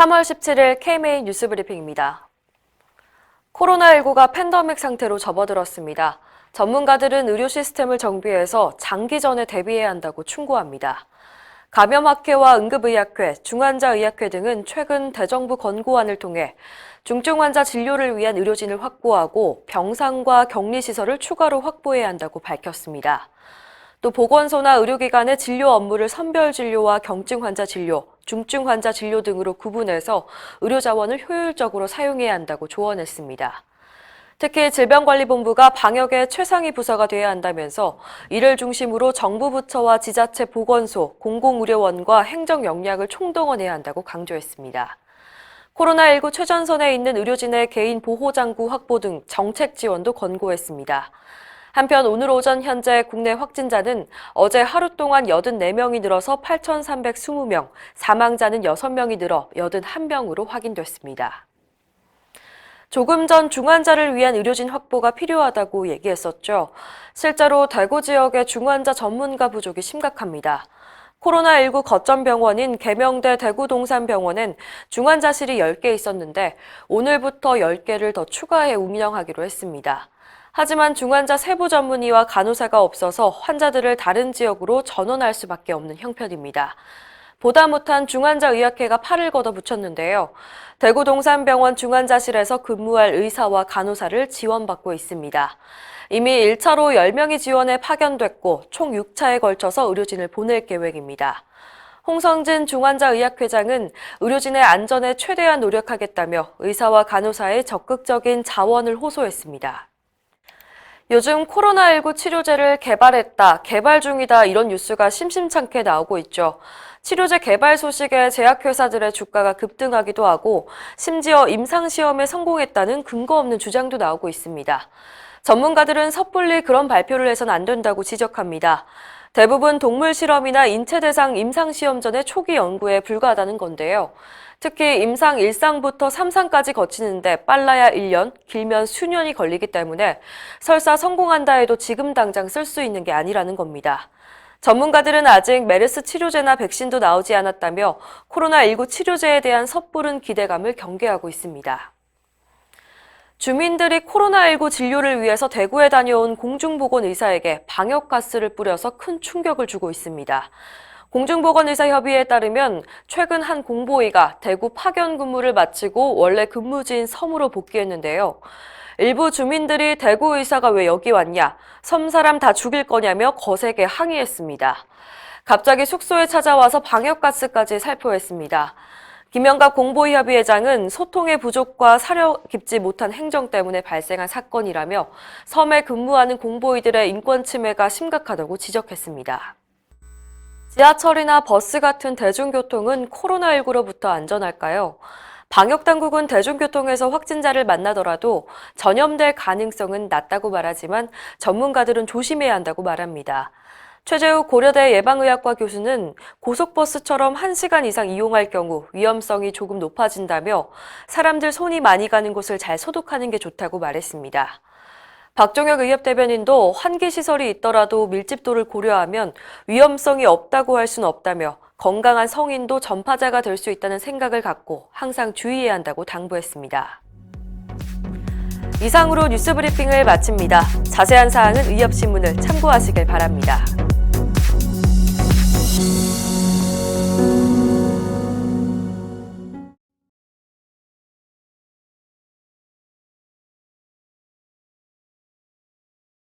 3월 17일 KMA 뉴스 브리핑입니다. 코로나19가 팬데믹 상태로 접어들었습니다. 전문가들은 의료 시스템을 정비해서 장기전에 대비해야 한다고 충고합니다. 감염학회와 응급의학회, 중환자의학회 등은 최근 대정부 권고안을 통해 중증 환자 진료를 위한 의료진을 확보하고 병상과 격리시설을 추가로 확보해야 한다고 밝혔습니다. 또 보건소나 의료기관의 진료 업무를 선별 진료와 경증 환자 진료, 중증 환자 진료 등으로 구분해서 의료 자원을 효율적으로 사용해야 한다고 조언했습니다. 특히 질병관리본부가 방역의 최상위 부서가 돼야 한다면서 이를 중심으로 정부 부처와 지자체 보건소, 공공의료원과 행정 역량을 총동원해야 한다고 강조했습니다. 코로나19 최전선에 있는 의료진의 개인 보호장구 확보 등 정책 지원도 권고했습니다. 한편 오늘 오전 현재 국내 확진자는 어제 하루 동안 84명이 늘어서 8,320명, 사망자는 6명이 늘어 81명으로 확인됐습니다. 조금 전 중환자를 위한 의료진 확보가 필요하다고 얘기했었죠. 실제로 대구 지역의 중환자 전문가 부족이 심각합니다. 코로나19 거점병원인 계명대 대구동산병원엔 중환자실이 10개 있었는데 오늘부터 10개를 더 추가해 운영하기로 했습니다. 하지만 중환자 세부 전문의와 간호사가 없어서 환자들을 다른 지역으로 전원할 수밖에 없는 형편입니다. 보다 못한 중환자의학회가 팔을 걷어붙였는데요. 대구동산병원 중환자실에서 근무할 의사와 간호사를 지원받고 있습니다. 이미 1차로 10명이 지원에 파견됐고 총 6차에 걸쳐서 의료진을 보낼 계획입니다. 홍성진 중환자의학회장은 의료진의 안전에 최대한 노력하겠다며 의사와 간호사의 적극적인 자원을 호소했습니다. 요즘 코로나19 치료제를 개발했다, 개발 중이다 이런 뉴스가 심심찮게 나오고 있죠. 치료제 개발 소식에 제약회사들의 주가가 급등하기도 하고 심지어 임상시험에 성공했다는 근거 없는 주장도 나오고 있습니다. 전문가들은 섣불리 그런 발표를 해서는 안 된다고 지적합니다. 대부분 동물 실험이나 인체 대상 임상시험 전의 초기 연구에 불과하다는 건데요. 특히 임상 1상부터 3상까지 거치는데 빨라야 1년, 길면 수년이 걸리기 때문에 설사 성공한다 해도 지금 당장 쓸 수 있는 게 아니라는 겁니다. 전문가들은 아직 메르스 치료제나 백신도 나오지 않았다며 코로나19 치료제에 대한 섣부른 기대감을 경계하고 있습니다. 주민들이 코로나19 진료를 위해서 대구에 다녀온 공중보건의사에게 방역가스를 뿌려서 큰 충격을 주고 있습니다. 공중보건의사협의회에 따르면 최근 한 공보의가 대구 파견 근무를 마치고 원래 근무지인 섬으로 복귀했는데요. 일부 주민들이 대구 의사가 왜 여기 왔냐, 섬 사람 다 죽일 거냐며 거세게 항의했습니다. 갑자기 숙소에 찾아와서 방역가스까지 살포했습니다. 김영갑 공보의협의회장은 소통의 부족과 사려 깊지 못한 행정 때문에 발생한 사건이라며 섬에 근무하는 공보의들의 인권 침해가 심각하다고 지적했습니다. 지하철이나 버스 같은 대중교통은 코로나19로부터 안전할까요? 방역당국은 대중교통에서 확진자를 만나더라도 전염될 가능성은 낮다고 말하지만 전문가들은 조심해야 한다고 말합니다. 최재욱 고려대 예방의학과 교수는 고속버스처럼 1시간 이상 이용할 경우 위험성이 조금 높아진다며 사람들 손이 많이 가는 곳을 잘 소독하는 게 좋다고 말했습니다. 박종혁 의협대변인도 환기시설이 있더라도 밀집도를 고려하면 위험성이 없다고 할 수는 없다며 건강한 성인도 전파자가 될 수 있다는 생각을 갖고 항상 주의해야 한다고 당부했습니다. 이상으로 뉴스 브리핑을 마칩니다. 자세한 사항은 의협신문을 참고하시길 바랍니다.